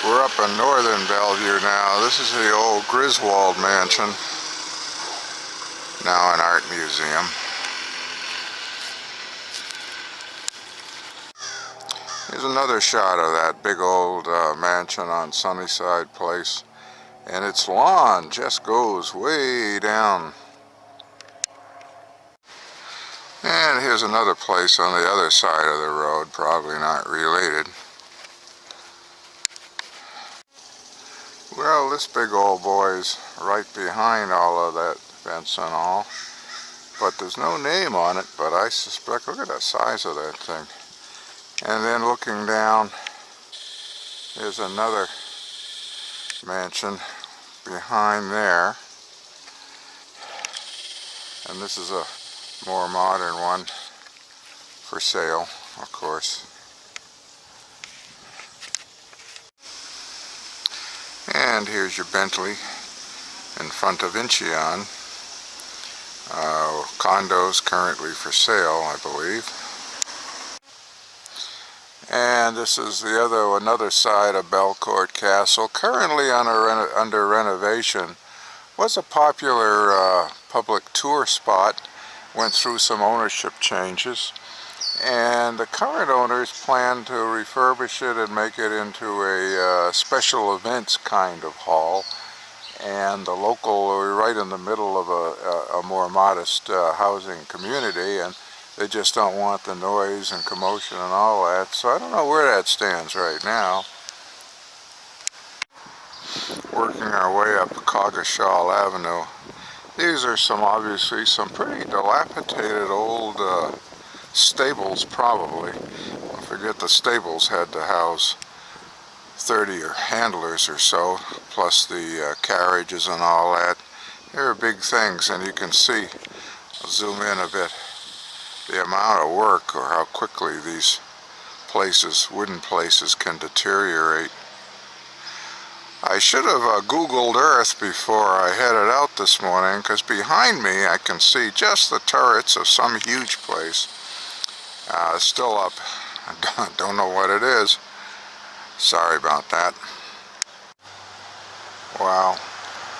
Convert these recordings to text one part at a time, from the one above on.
We're up in northern Bellevue now. This is the old Griswold Mansion, now an art museum. Here's another shot of that big old mansion on Sunnyside Place, and its lawn just goes way down. And here's another place on the other side of the road, probably not related. Well, this big old boy's right behind all of that fence and all, but there's no name on it, but I suspect, look at the size of that thing. And then looking down, there's another mansion behind there, and this is a more modern one for sale, of course. And here's your Bentley in front of Incheon. Condos currently for sale, I believe. And this is another side of Belcourt Castle, currently under renovation. Was a popular public tour spot, went through some ownership changes, and the current owners plan to refurbish it and make it into a special events kind of hall. And the local, we're right in the middle of a more modest housing community, and they just don't want the noise and commotion and all that. So I don't know where that stands right now. Working our way up Coggeshall Avenue. These are obviously some pretty dilapidated old stables, probably. I forget the stables had to house 30 handlers or so, plus the carriages and all that. They're big things, and you can see, I'll zoom in a bit, the amount of work or how quickly these places, wooden places, can deteriorate. I should have Googled Earth before I headed out this morning, because behind me I can see just the turrets of some huge place. Still up. I don't know what it is. Sorry about that. Wow.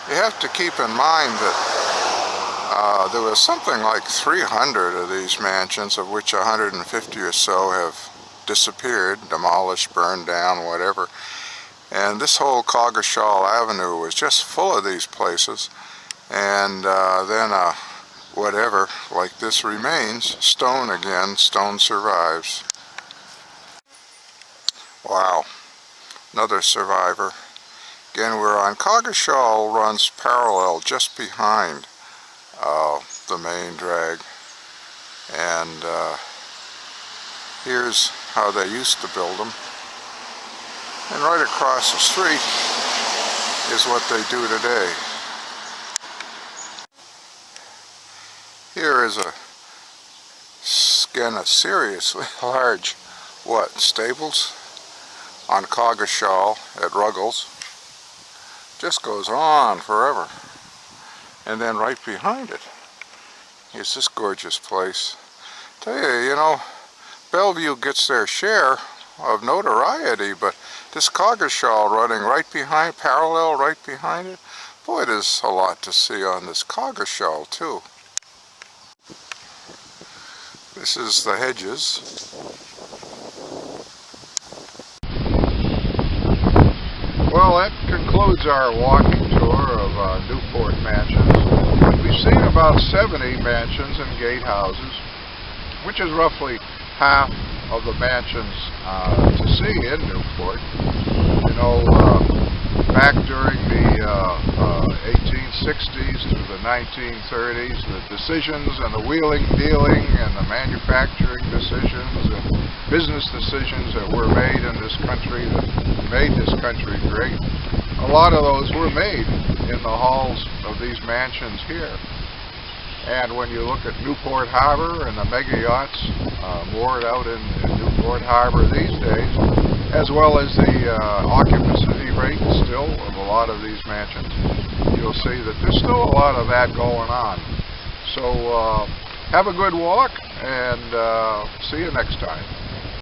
You have to keep in mind that there was something like 300 of these mansions, of which 150 or so have disappeared, demolished, burned down, whatever. And this whole Coggeshall Avenue was just full of these places. And then whatever like this remains. Stone again. Stone survives. Wow. Another survivor. Again, we're on Coggeshall, runs parallel just behind the main drag. And here's how they used to build them. And right across the street is what they do today. Here is again a seriously large, stables on Coggeshall at Ruggles. Just goes on forever. And then right behind it is this gorgeous place. Tell you, Bellevue gets their share of notoriety, but this Coggeshall running right behind, parallel right behind it, boy, there's a lot to see on this Coggeshall too. This is the hedges. Well, that concludes our walking tour of Newport Mansions. We've seen about 70 mansions and gatehouses, which is roughly half of the mansions to see in Newport. Back during the 1860s through the 1930s, the decisions and the wheeling, dealing, and the manufacturing decisions and business decisions that were made in this country that made this country great, a lot of those were made in the halls of these mansions here. And when you look at Newport Harbor and the mega yachts moored out in Newport Harbor these days, as well as the occupancy rate still of a lot of these mansions, you'll see that there's still a lot of that going on. So have a good walk, and see you next time.